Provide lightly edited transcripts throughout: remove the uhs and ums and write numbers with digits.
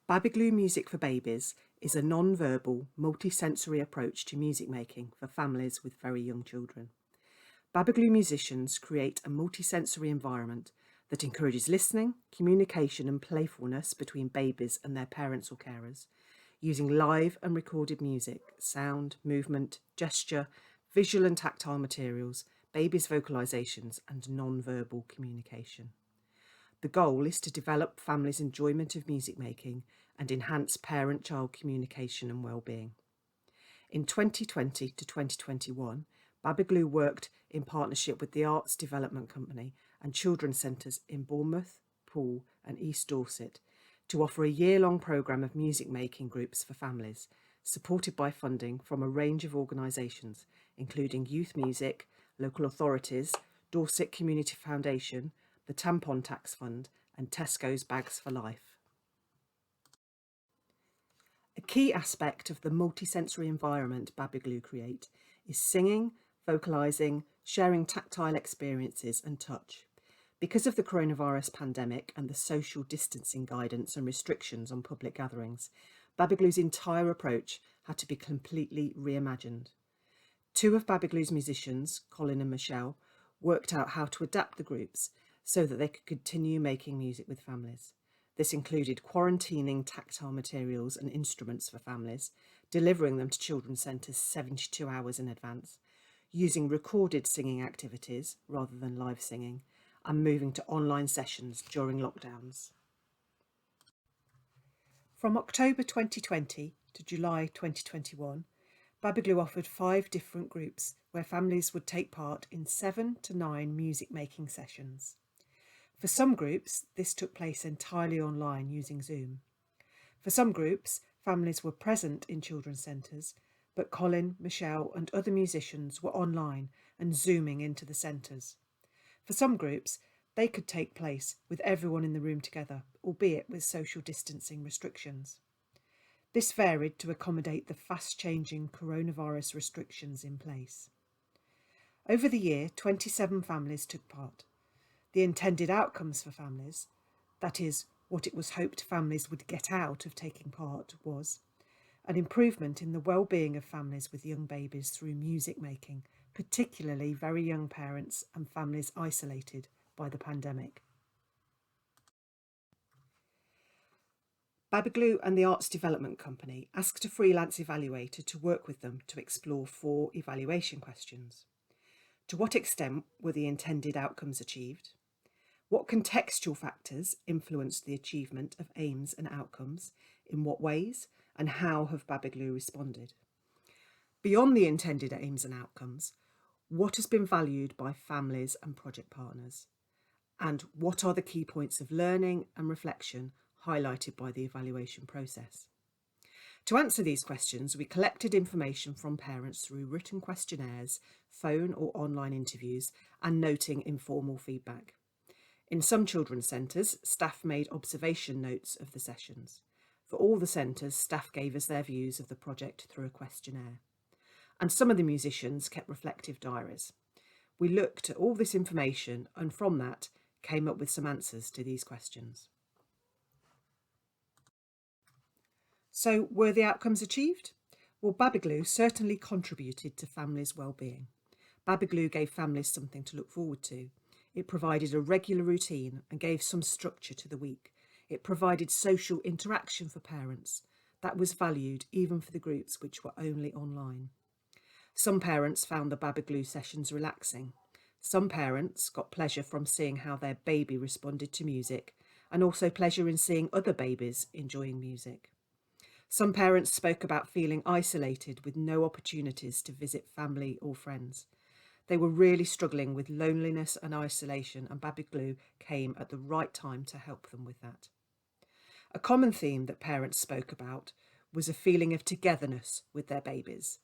Babigloo Music for Babies is a non-verbal, multisensory approach to music making for families with very young children. Babigloo musicians create a multisensory environment that encourages listening, communication and playfulness between babies and their parents or carers, using live and recorded music, sound, movement, gesture, visual and tactile materials, babies' vocalisations and non-verbal communication. The goal is to develop families' enjoyment of music making and enhance parent-child communication and well-being. In 2020 to 2021, Babigloo worked in partnership with the Arts Development Company and children's centres in Bournemouth, Poole and East Dorset to offer a year-long programme of music making groups for families, supported by funding from a range of organisations, including Youth Music, local authorities, Dorset Community Foundation, the Tampon Tax Fund and Tesco's Bags for Life. A key aspect of the multisensory environment Babigloo create is singing, vocalising, sharing tactile experiences and touch. Because of the coronavirus pandemic and the social distancing guidance and restrictions on public gatherings, Babigloo's entire approach had to be completely reimagined. Two of Babigloo's musicians, Colin and Michelle, worked out how to adapt the groups so that they could continue making music with families. This included quarantining tactile materials and instruments for families, delivering them to children's centres 72 hours in advance, using recorded singing activities rather than live singing, and moving to online sessions during lockdowns. From October 2020 to July 2021, Babigloo offered 5 different groups where families would take part in 7 to 9 music making sessions. For some groups, this took place entirely online using Zoom. For some groups, families were present in children's centres, but Colin, Michelle and other musicians were online and Zooming into the centres. For some groups, they could take place with everyone in the room together, albeit with social distancing restrictions. This varied to accommodate the fast-changing coronavirus restrictions in place. Over the year, 27 families took part. The intended outcomes for families, that is, what it was hoped families would get out of taking part, was an improvement in the well-being of families with young babies through music making, particularly very young parents and families isolated by the pandemic. Babigloo and the Arts Development Company asked a freelance evaluator to work with them to explore 4 evaluation questions. To what extent were the intended outcomes achieved? What contextual factors influenced the achievement of aims and outcomes? In what ways? And how have Babigloo responded? Beyond the intended aims and outcomes, what has been valued by families and project partners? And what are the key points of learning and reflection highlighted by the evaluation process? To answer these questions, we collected information from parents through written questionnaires, phone or online interviews, and noting informal feedback. In some children's centres, staff made observation notes of the sessions. For all the centres, staff gave us their views of the project through a questionnaire. And some of the musicians kept reflective diaries. We looked at all this information and from that came up with some answers to these questions. So, were the outcomes achieved? Well, Babigloo certainly contributed to families' well-being. Babigloo gave families something to look forward to. It provided a regular routine and gave some structure to the week. It provided social interaction for parents. That was valued even for the groups which were only online. Some parents found the Babigloo sessions relaxing. Some parents got pleasure from seeing how their baby responded to music and also pleasure in seeing other babies enjoying music. Some parents spoke about feeling isolated with no opportunities to visit family or friends. They were really struggling with loneliness and isolation, and Babigloo came at the right time to help them with that. A common theme that parents spoke about was a feeling of togetherness with their babies.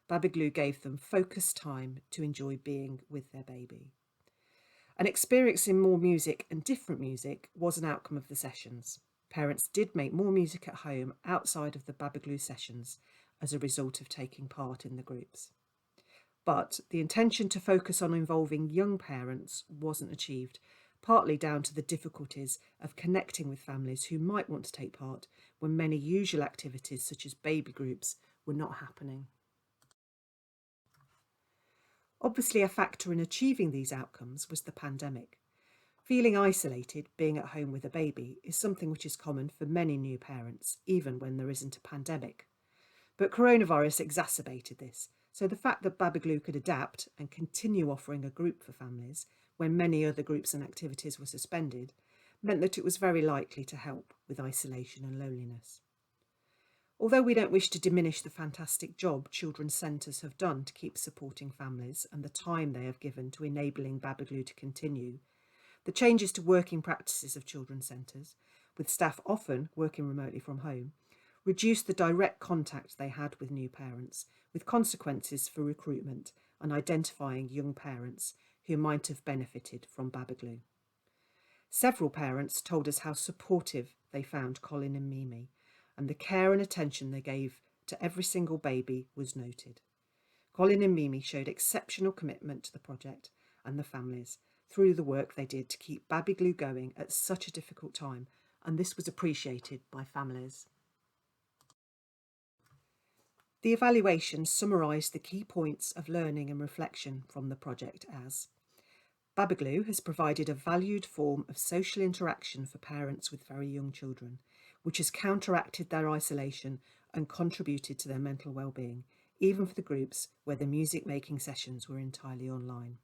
Babigloo gave them focused time to enjoy being with their baby. And experiencing more music and different music was an outcome of the sessions. Parents did make more music at home outside of the Babigloo sessions as a result of taking part in the groups. But the intention to focus on involving young parents wasn't achieved, partly down to the difficulties of connecting with families who might want to take part when many usual activities such as baby groups were not happening. Obviously, a factor in achieving these outcomes was the pandemic. Feeling isolated, being at home with a baby, is something which is common for many new parents, even when there isn't a pandemic. But coronavirus exacerbated this, so the fact that Babigloo could adapt and continue offering a group for families when many other groups and activities were suspended meant that it was very likely to help with isolation and loneliness. Although we don't wish to diminish the fantastic job children's centres have done to keep supporting families and the time they have given to enabling Babigloo to continue, the changes to working practices of children's centres, with staff often working remotely from home, reduced the direct contact they had with new parents, with consequences for recruitment and identifying young parents who might have benefited from Babigloo. Several parents told us how supportive they found Colin and Mimi, and the care and attention they gave to every single baby was noted. Colin and Mimi showed exceptional commitment to the project and the families through the work they did to keep Babigloo going at such a difficult time, and this was appreciated by families. The evaluation summarised the key points of learning and reflection from the project as: Babigloo has provided a valued form of social interaction for parents with very young children, which has counteracted their isolation and contributed to their mental well-being, even for the groups where the music-making sessions were entirely online.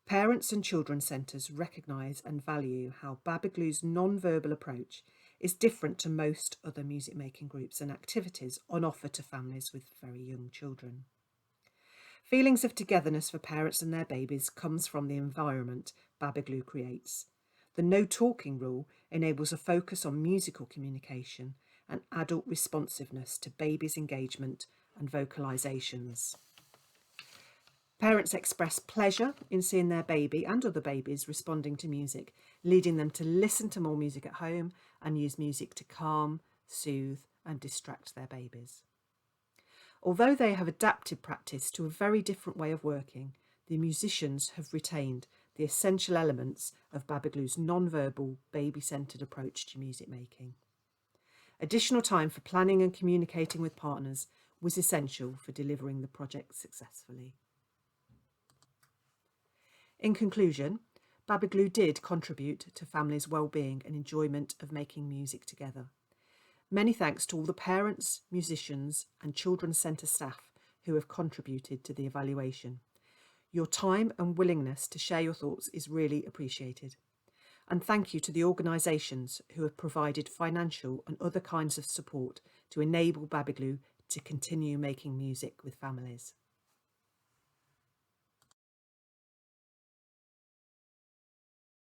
Parents and children's centres recognise and value how Babigloo's non-verbal approach is different to most other music-making groups and activities on offer to families with very young children. Feelings of togetherness for parents and their babies comes from the environment Babigloo creates. The no talking rule enables a focus on musical communication and adult responsiveness to babies' engagement and vocalisations. Parents express pleasure in seeing their baby and other babies responding to music, leading them to listen to more music at home and use music to calm, soothe and distract their babies. Although they have adapted practice to a very different way of working, the musicians have retained the essential elements of Babigloo's non-verbal, baby-centred approach to music making. Additional time for planning and communicating with partners was essential for delivering the project successfully. In conclusion, Babigloo did contribute to families' well-being and enjoyment of making music together. Many thanks to all the parents, musicians and children's centre staff who have contributed to the evaluation. Your time and willingness to share your thoughts is really appreciated. And thank you to the organisations who have provided financial and other kinds of support to enable Babigloo to continue making music with families.